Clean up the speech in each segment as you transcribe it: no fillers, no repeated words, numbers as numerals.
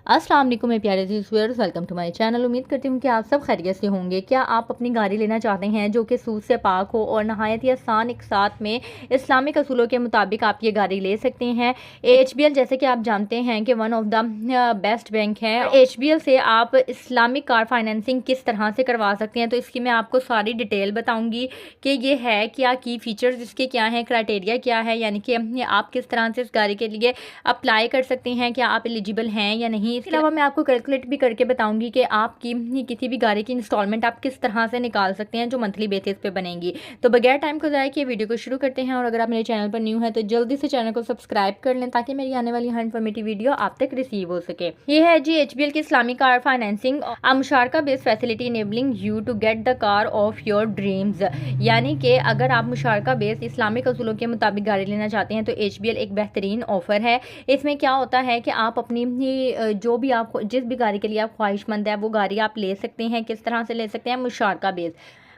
अस्सलाम वालेकुम मेरे प्यारे viewers, welcome to my channel. उम्मीद करती हूँ कि आप सब खैरियत से होंगे। क्या आप अपनी गाड़ी लेना चाहते हैं जो कि सूद से पाक हो और नहायत ही आसान एक साथ में इस्लामिक असूलों के मुताबिक आप ये गाड़ी ले सकते हैं। HBL जैसे कि आप जानते हैं कि one of the best bank है। HBL से आप इस्लामिक कार फाइनेंसिंग किस तरह से करवा सकते हैं, तो इसकी मैं आपको सारी डिटेल बताऊँगी कि ये है क्या, की फ़ीचर्स इसके क्या हैं, क्राइटेरिया क्या है, यानी कि आप किस तरह से इस गाड़ी के लिए अप्लाई कर सकते हैं, क्या आप एलिजिबल हैं या नहीं। इसके अलावा मैं आपको कैलकुलेट भी करके बताऊंगी कि आपकी किसी भी गाड़ी की इंस्टॉलमेंट आप किस तरह से निकाल सकते हैं जो मंथली बेसिस पे बनेंगी। तो बगैर टाइम को ज़ाया किए वीडियो को शुरू करते हैं। और अगर आप मेरे चैनल पर न्यू है तो जल्दी से चैनल को सब्सक्राइब कर लें ताकि मेरी आने वाली हर इन्फॉर्मेटिव वीडियो आप तक रिसीव हो सके। ये है जी HBL की इस्लामिक कार फाइनेंसिंग मुशारका based facility enabling you to get the car of your dreams. यानी कि अगर आप मुशारका बेस्ड इस्लामिक असूलों के मुताबिक गाड़ी लेना चाहते हैं तो HBL एक बेहतरीन ऑफर है। इसमें क्या होता है कि आप अपनी जो भी आप जिस भी गाड़ी के लिए आप ख्वाहिशमंद है वो गाड़ी आप ले सकते हैं। किस तरह से ले सकते हैं?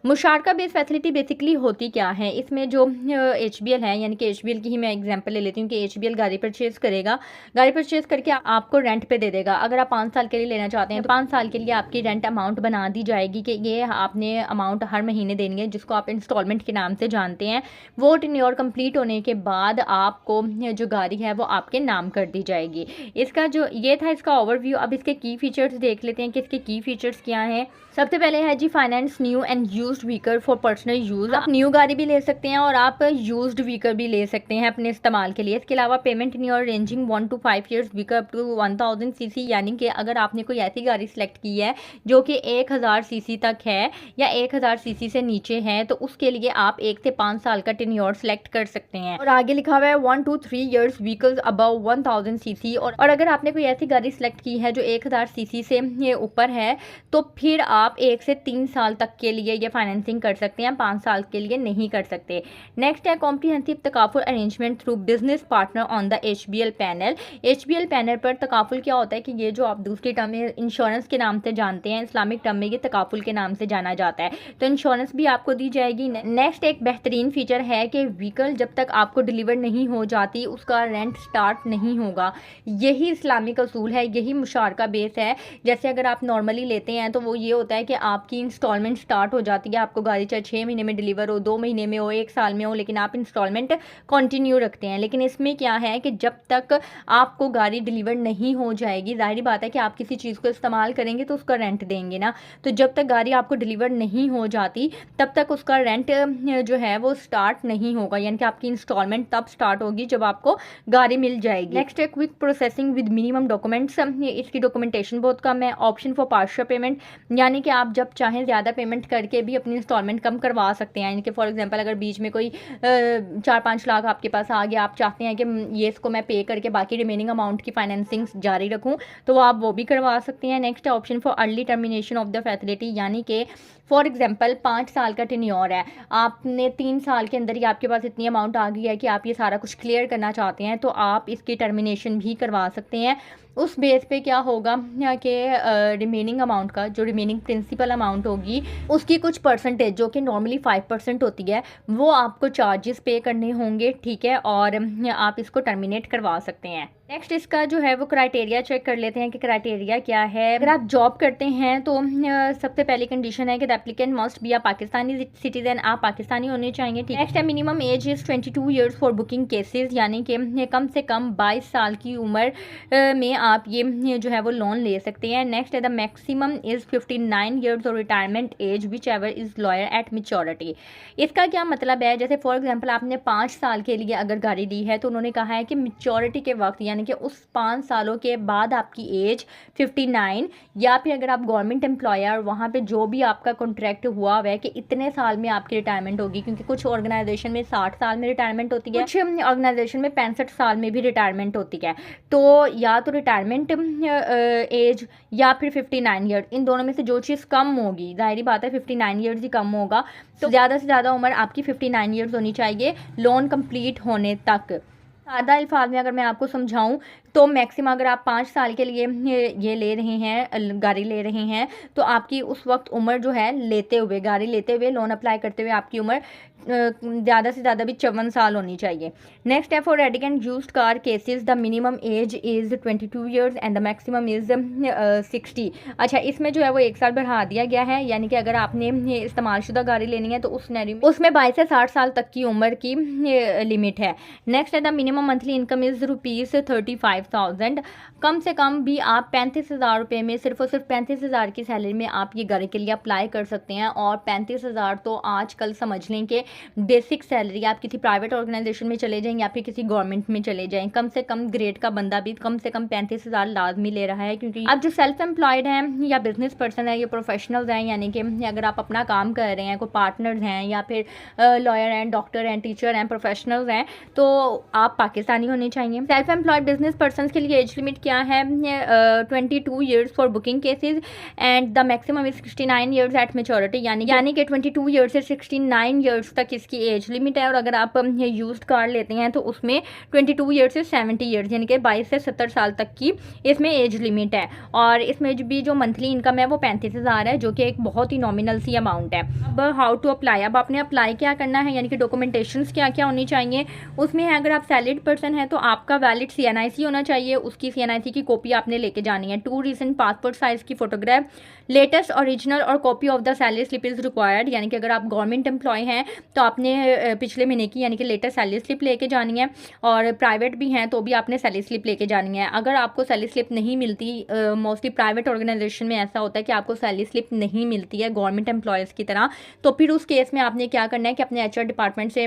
मुशारका बेस फैसिलिटी बेसिकली होती क्या है? इसमें जो HBL है, यानी कि HBL की ही मैं एग्जांपल ले लेती हूँ कि HBL गाड़ी परचेज़ करेगा, गाड़ी परचेज़ करके आपको रेंट पे दे देगा। अगर आप 5 साल के लिए लेना चाहते हैं तो 5 साल के लिए आपकी रेंट अमाउंट बना दी जाएगी कि ये आपने अमाउंट हर महीने देनी है, जिसको आप इंस्टॉलमेंट के नाम से जानते हैं। वो टेन्योर कंप्लीट होने के बाद आपको जो गाड़ी है वो आपके नाम कर दी जाएगी। इसका जो ये था इसका ओवरव्यू। अब इसके की फीचर्स देख लेते हैं कि इसके की फीचर्स क्या हैं। सबसे पहले है जी finance new and used vehicle for personal use. आप न्यू गाड़ी भी ले सकते हैं और आप यूज्ड व्हीकल भी ले सकते हैं अपने इस्तेमाल के लिए। इसके अलावा payment new ranging 1 to 5 years vehicle up to 1000 CC, यानी कि अगर आपने कोई ऐसी गाड़ी सेलेक्ट की है जो कि 1000 सीसी तक है या 1000 सीसी से नीचे है तो उसके लिए आप 1 से 5 साल का टेन्योर सेलेक्ट कर सकते हैं। और आगे लिखा हुआ है 1 to 3 years vehicles above 1000 CC. और अगर आपने कोई ऐसी गाड़ी सेलेक्ट की है जो 1000 सीसी से ऊपर है तो फिर आप 1 से 3 साल तक के लिए ये फाइनेंसिंग कर सकते हैं, 5 साल के लिए नहीं कर सकते। नेक्स्ट है comprehensive takaful arrangement through business partner on the HBL panel. HBL panel पर तकाफुल क्या होता है कि ये जो आप दूसरी टर्म में इंश्योरेंस के नाम से जानते हैं, इस्लामिक टर्म में ये तकाफुल के नाम से जाना जाता है, तो इंश्योरेंस भी आपको दी जाएगी। नेक्स्ट एक बेहतरीन फीचर है कि व्हीकल जब तक आपको डिलीवर नहीं हो जाती उसका रेंट स्टार्ट नहीं होगा। यही इस्लामिक असूल है, यही मुशारका बेस है। जैसे अगर आप नॉर्मली लेते हैं तो वो ये होता है कि आपकी इंस्टॉलमेंट स्टार्ट हो जाती है, आपको गाड़ी चाहे 6 महीने में डिलीवर हो, 2 महीने में हो, 1 साल में हो, लेकिन आप इंस्टॉलमेंट कंटिन्यू रखते हैं। लेकिन इसमें क्या है कि जब तक आपको गाड़ी डिलीवर नहीं हो जाएगी, जाहिर बात है कि आप किसी चीज़ को इस्तेमाल करेंगे तो उसका रेंट देंगे ना, तो जब तक गाड़ी आपको डिलीवर नहीं हो जाती तब तक उसका रेंट जो है वो स्टार्ट नहीं होगा, यानी कि आपकी इंस्टॉलमेंट तब स्टार्ट होगी जब आपको गाड़ी मिल जाएगी। नेक्स्ट है quick processing with minimum documents. इसकी डॉक्यूमेंटेशन बहुत कम है। ऑप्शन फॉर पार्शियल पेमेंट, यानी कि आप जब चाहें ज़्यादा पेमेंट करके भी अपनी इंस्टॉलमेंट कम करवा सकते हैं। यानी कि फॉर एग्जांपल अगर बीच में कोई 4-5 लाख आपके पास आ गया, आप चाहते हैं कि ये इसको मैं पे करके बाकी रिमेनिंग अमाउंट की फाइनेंसिंग जारी रखूं, तो आप वो भी करवा सकते हैं। नेक्स्ट है option for early termination of the facility, यानी कि फॉर एग्जांपल 5 साल का टेन्योर है, आपने 3 साल के अंदर ही आपके पास इतनी अमाउंट आ गई है कि आप ये सारा कुछ क्लियर करना चाहते हैं, तो आप इसकी टर्मिनेशन भी करवा सकते हैं। उस बेस पे क्या होगा कि रिमेनिंग अमाउंट का जो रिमेनिंग प्रिंसिपल अमाउंट होगी उसकी कुछ परसेंटेज जो कि नॉर्मली 5% होती है वो आपको चार्जेस पे करने होंगे, ठीक है, और आप इसको टर्मिनेट करवा सकते हैं। नेक्स्ट इसका जो है वो क्राइटेरिया चेक कर लेते हैं कि क्राइटेरिया क्या है। अगर आप जॉब करते हैं तो सबसे पहली कंडीशन है कि the applicant must be a Pakistani citizen, आप पाकिस्तानी होने चाहिए, ठीक है। नेक्स्ट है minimum age is 22 years for booking cases, यानी कि कम से कम 22 साल की उम्र में आप ये जो है वो लोन ले सकते हैं। नेक्स्ट है द मैक्सिमम इज 59 ईयर्स और retirement age which ever is lawyer eight maturity. इसका क्या मतलब है? जैसे फॉर एग्जाम्पल आपने 5 साल के लिए अगर गाड़ी ली है तो उन्होंने कहा है कि मेच्योरिटी के वक्त, यानी कि उस 5 सालों के बाद आपकी एज 59, या फिर अगर आप गवर्नमेंट एम्प्लॉयर वहाँ पे जो भी आपका कॉन्ट्रैक्ट हुआ हुआ है कि इतने साल में आपकी रिटायरमेंट होगी, क्योंकि कुछ ऑर्गेनाइजेशन में 60 साल में रिटायरमेंट होती है, कुछ ऑर्गेनाइजेशन में 65 साल में भी रिटायरमेंट होती है। तो या तो रिटायरमेंट एज या फिर 59 ईयर, इन दोनों में से जो चीज़ कम होगी, जाहिर बात है 59 ईयर्स ही कम होगा, तो ज़्यादा से ज़्यादा उम्र आपकी 59 ईयर्स होनी चाहिए लोन कंप्लीट होने तक। सादा अल्फाज में अगर मैं आपको समझाऊं तो मैक्सिमम अगर आप 5 साल के लिए ये ले रहे हैं, गाड़ी ले रहे हैं, तो आपकी उस वक्त उम्र जो है, लेते हुए गाड़ी लेते हुए लोन अप्लाई करते हुए आपकी उम्र ज़्यादा से ज़्यादा भी 54 साल होनी चाहिए। नेक्स्ट है for radicand used car cases the minimum age is 22 years and the maximum is 60। अच्छा, इसमें जो है वो 1 साल बढ़ा दिया गया है, यानी कि अगर आपने इस्तेमालशुदा गाड़ी लेनी है तो उस सिनेरियो में उसमें 22 से 60 साल तक की उम्र की लिमिट है। नेक्स्ट है the minimum monthly income is ₹35,000। कम से कम भी आप 35,000 रुपये में, सिर्फ और सिर्फ 35,000 की सैलरी में आप ये गाड़ी के लिए अप्लाई कर सकते हैं। और 35,000 तो आजकल समझ लें कि बेसिक सैलरी। आप किसी प्राइवेट ऑर्गेनाइजेशन में चले जाएं या फिर किसी गवर्नमेंट में चले जाएं, कम से कम ग्रेड का बंदा भी कम से कम 35,000 लाजमी ले रहा है। क्योंकि अब जो सेल्फ एम्प्लॉयड हैं या बिजनेस पर्सन है या प्रोफेशनल्स हैं, यानी कि अगर आप अपना काम कर रहे हैं, कोई पार्टनर्स हैं या फिर लॉयर हैं, डॉक्टर हैं, टीचर हैं, प्रोफेशनल्स हैं, तो आप पाकिस्तानी होने चाहिए। सेल्फ एम्प्लॉयड बिजनेस पर्सन के लिए एज लिमिट क्या है? 22 years for booking cases and the maximum is 69 years eight maturity, यानी कि 22 ईयर्स से 69 ईयर्स तक इसकी एज लिमिट है। और अगर आप यूज्ड कार लेते हैं तो उसमें 22 ईयर्स से 70 ईयर्स, यानी कि 22 से 70 साल तक की इसमें एज लिमिट है। और इसमें भी जो मंथली इनकम है वो 35,000 है, जो कि एक बहुत ही नॉमिनल सी अमाउंट है। अब हाउ टू अप्लाई, अब आपने अप्लाई क्या करना है, यानी कि डॉक्यूमेंटेशंस क्या क्या होनी चाहिए उसमें है। अगर आप सैलरीड पर्सन है तो आपका वैलिड CNIC होना चाहिए, उसकी CNIC की कॉपी आपने लेके जानी है। 2 रीसेंट पासपोर्ट साइज की फोटोग्राफ, लेटेस्ट ओरिजिनल और copy of the salary slip is required, यानी कि अगर आप गवर्नमेंट एम्प्लॉय हैं तो आपने पिछले महीने की यानी कि लेटेस्ट सैलरी स्लिप लेके जानी है। और प्राइवेट भी हैं तो भी आपने सैलरी स्लिप लेके जानी है। अगर आपको सैलरी स्लिप नहीं मिलती, मोस्टली प्राइवेट ऑर्गेनाइजेशन में ऐसा होता है कि आपको सैलरी स्लिप नहीं मिलती है गवर्नमेंट एम्प्लॉयज़ की तरह, तो फिर उस केस में आपने क्या करना है कि अपने HR डिपार्टमेंट से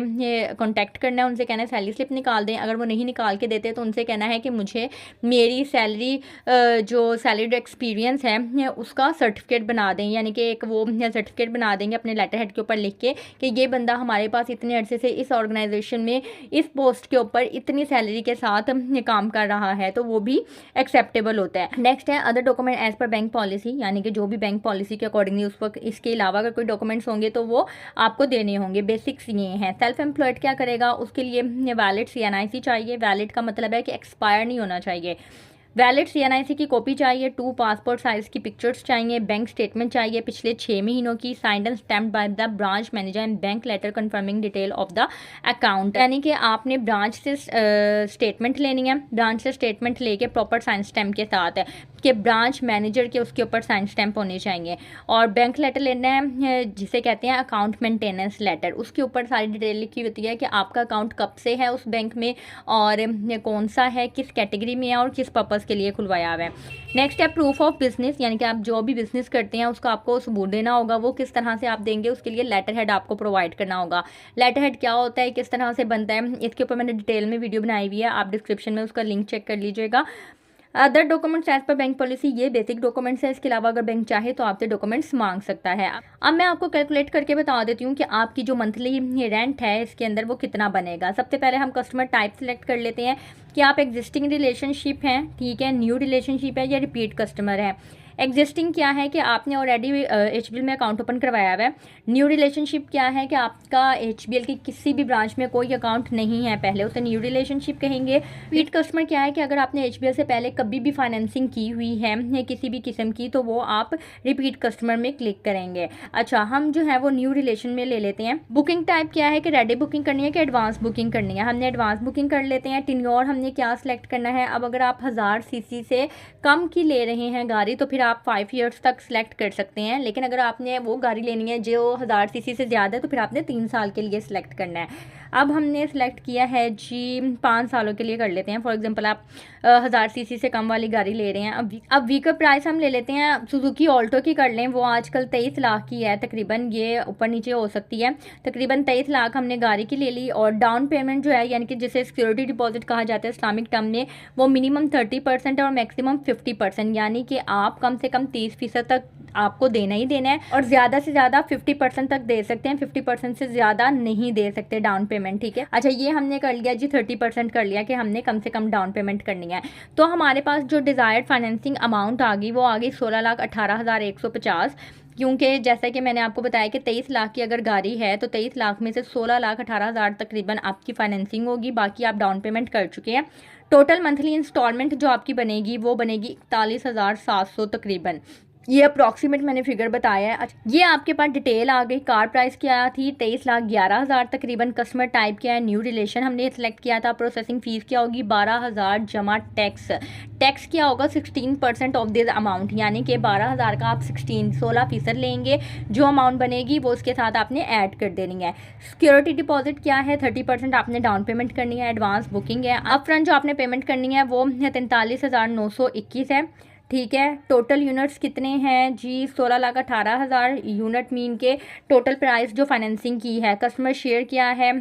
कॉन्टैक्ट करना है, उनसे कहना है सैलरी स्लिप निकाल दें। अगर वो नहीं निकाल के देते तो उनसे कहना है कि मुझे मेरी सैलरी जो सैलरीड एक्सपीरियंस है उसका सर्टिफिकेट बना दें, यानी कि एक वो सर्टिफिकेट बना देंगे अपने लेटर हेड के ऊपर लिख के कि ये बंदा हमारे पास इतने अरसे से इस ऑर्गेनाइजेशन में इस पोस्ट के ऊपर इतनी सैलरी के साथ काम कर रहा है, तो वो भी एक्सेप्टेबल होता है। नेक्स्ट है other document as per bank policy, यानी कि जो भी बैंक पॉलिसी के अकॉर्डिंगली उस वक्त इसके अलावा अगर कोई डॉक्यूमेंट्स होंगे तो वो आपको देने होंगे। बेसिक्स ये हैं। सेल्फ एम्प्लॉयड क्या करेगा, उसके लिए वैलिड CNIC चाहिए। वैलिड का मतलब है कि एक्सपायर नहीं होना चाहिए। वैलिड CNIC की कॉपी चाहिए। 2 पासपोर्ट साइज की पिक्चर्स चाहिए। बैंक स्टेटमेंट चाहिए पिछले 6 महीनों की, signed and stamped by the branch manager and bank letter confirming detail of the account, यानी कि आपने ब्रांच से स्टेटमेंट लेनी है। ब्रांच से स्टेटमेंट लेके प्रॉपर साइन स्टैम्प के साथ है कि ब्रांच मैनेजर के उसके ऊपर साइन स्टैम्प होने चाहिए। और बैंक लेटर लेना है जिसे कहते हैं अकाउंट मेंटेनेंस लेटर, उसके ऊपर सारी डिटेल लिखी होती है कि आपका अकाउंट कब से है उस बैंक में और कौन सा है, किस कैटेगरी में है और किस पर्पज़ के लिए खुलवाया हुआ है। नेक्स्ट है प्रूफ ऑफ बिजनेस, यानी कि आप जो भी बिजनेस करते हैं उसका आपको सबूत देना होगा। वो किस तरह से आप देंगे, उसके लिए लेटर हेड आपको प्रोवाइड करना होगा। लेटर हेड क्या होता है, किस तरह से बनता है, इसके ऊपर मैंने डिटेल में वीडियो बनाई हुई है, आप डिस्क्रिप्शन में उसका लिंक चेक कर लीजिएगा। Other documents as per bank policy, ये बेसिक डॉक्यूमेंट्स है। इसके अलावा अगर बैंक चाहे तो आपसे डॉक्यूमेंट्स मांग सकता है। अब मैं आपको कैलकुलेट करके बता देती हूँ कि आपकी जो मंथली रेंट है इसके अंदर वो कितना बनेगा। सबसे पहले हम कस्टमर टाइप सेलेक्ट कर लेते हैं कि आप एग्जिस्टिंग रिलेशनशिप हैं, ठीक है, न्यू रिलेशनशिप है या रिपीट कस्टमर है। एग्जिस्टिंग क्या है कि आपने ऑलरेडी HBL में अकाउंट ओपन करवाया हुआ है। न्यू रिलेशनशिप क्या है कि आपका HBL की किसी भी ब्रांच में कोई अकाउंट नहीं है पहले, उसे न्यू रिलेशनशिप कहेंगे। रिपीट कस्टमर क्या है कि अगर आपने HBL से पहले कभी भी फाइनेंसिंग की हुई है किसी भी किस्म की, तो वो आप रिपीट कस्टमर में क्लिक करेंगे। अच्छा, हम जो है वो न्यू रिलेशन में ले लेते हैं। बुकिंग टाइप क्या है कि रेडी बुकिंग करनी है कि एडवांस बुकिंग करनी है। हमने एडवांस बुकिंग कर लेते हैं। टेन्योर हमने क्या सिलेक्ट करना है। अब अगर आप 1000 cc से कम की ले रहे हैं गाड़ी तो फिर आप 5 ईयर्स तक सिलेक्ट कर सकते हैं, लेकिन अगर आपने वो गाड़ी लेनी है जो 1000 cc से ज़्यादा है तो फिर आपने 3 साल के लिए सिलेक्ट करना है। अब हमने सिलेक्ट किया है जी 5 सालों के लिए कर लेते हैं। फॉर एग्जांपल आप 1000 cc से कम वाली गाड़ी ले रहे हैं। अब व्हीकल प्राइस हम ले लेते हैं सुजुकी ऑल्टो की कर लें। वो आजकल 23 लाख की है तकरीबन, ये ऊपर नीचे हो सकती है। तकरीबन 23 लाख हमने गाड़ी की ले ली। और डाउन पेमेंट जो है यानी कि जिसे सिक्योरिटी डिपॉजिट कहा जाता है इस्लामिक टर्म में, वो मिनिमम 30% है और मैक्सिमम 50%, यानी कि आप कम से कम 30% तक आपको देना ही देना है और ज़्यादा से ज़्यादा 50% तक दे सकते हैं। 50% से ज़्यादा नहीं दे सकते डाउन पेमेंट, ठीक है। अच्छा, ये हमने कर लिया जी, 30% कर लिया कि हमने कम से कम डाउन पेमेंट करनी है। तो हमारे पास जो डिज़ायर्ड फाइनेंसिंग अमाउंट आ गई वो आ गई 16,18,150, क्योंकि जैसा कि मैंने आपको बताया कि 23 लाख की अगर गाड़ी है तो 23 लाख में से 16,18,000 तकरीबन आपकी फाइनेंसिंग होगी, बाकी आप डाउन पेमेंट कर चुके हैं। टोटल मंथली इंस्टॉलमेंट जो आपकी बनेगी वो बनेगी 41,700 तकरीबन। ये अप्रॉक्सीमेट मैंने फिगर बताया है। अच्छा, ये आपके पास डिटेल आ गई। कार प्राइस क्या थी 23,11,000 तकरीबन। कस्टमर टाइप क्या है, न्यू रिलेशन हमने सेलेक्ट किया था। प्रोसेसिंग फीस क्या होगी 12,000 जमा टैक्स। टैक्स क्या होगा 16% ऑफ दिस अमाउंट, यानी कि 12,000 का आप 16% लेंगे। जो अमाउंट बनेगी वो उसके साथ आपने ऐड कर देनी है। सिक्योरिटी डिपॉजिट क्या है 30% आपने डाउन पेमेंट करनी है। एडवांस बुकिंग है। अप फ्रंट जो आपने पेमेंट करनी है वो 43,921 है। ठीक है। टोटल यूनिट्स कितने हैं जी 16,18,000 यूनिट मीन के टोटल प्राइस जो फाइनेंसिंग की है। कस्टमर शेयर क्या है,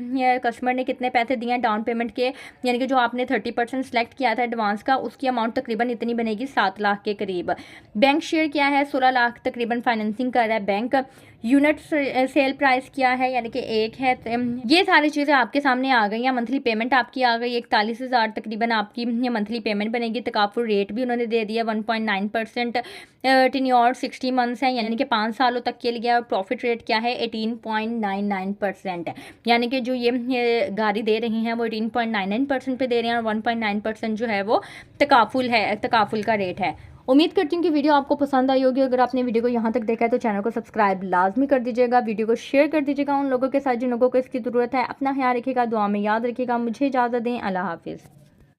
कस्टमर ने कितने पैसे दिए हैं डाउन पेमेंट के, यानी कि जो आपने 30% सेलेक्ट किया था एडवांस का, उसकी अमाउंट तकरीबन इतनी बनेगी 7 लाख के करीब। बैंक शेयर क्या है 16 लाख तकरीबन फाइनेंसिंग कर रहा है बैंक। यूनिट सेल प्राइस क्या है, यानी कि 1 है। ये सारी चीज़ें आपके सामने आ गई हैं। मंथली पेमेंट आपकी आ गई 41,000 तकरीबन आपकी मंथली पेमेंट बनेगी। तकाफुल रेट भी उन्होंने दे दिया 1.9%। टेन्योर 60 मंथ्स है, यानी कि 5 सालों तक के लिए। और प्रॉफिट रेट क्या है 18.99% है, यानी कि जो ये गाड़ी दे रही हैं वो 18.99% पे दे रहे हैं। और 1.9% जो है वो तकाफुल का रेट है। उम्मीद करती हूँ कि वीडियो आपको पसंद आई होगी। अगर आपने वीडियो को यहाँ तक देखा है तो चैनल को सब्सक्राइब लाजमी कर दीजिएगा। वीडियो को शेयर कर दीजिएगा उन लोगों के साथ जिन लोगों को इसकी ज़रूरत है। अपना ख्याल रखिएगा, दुआ में याद रखिएगा। मुझे इजाज़त दें। अल्लाह हाफिज़।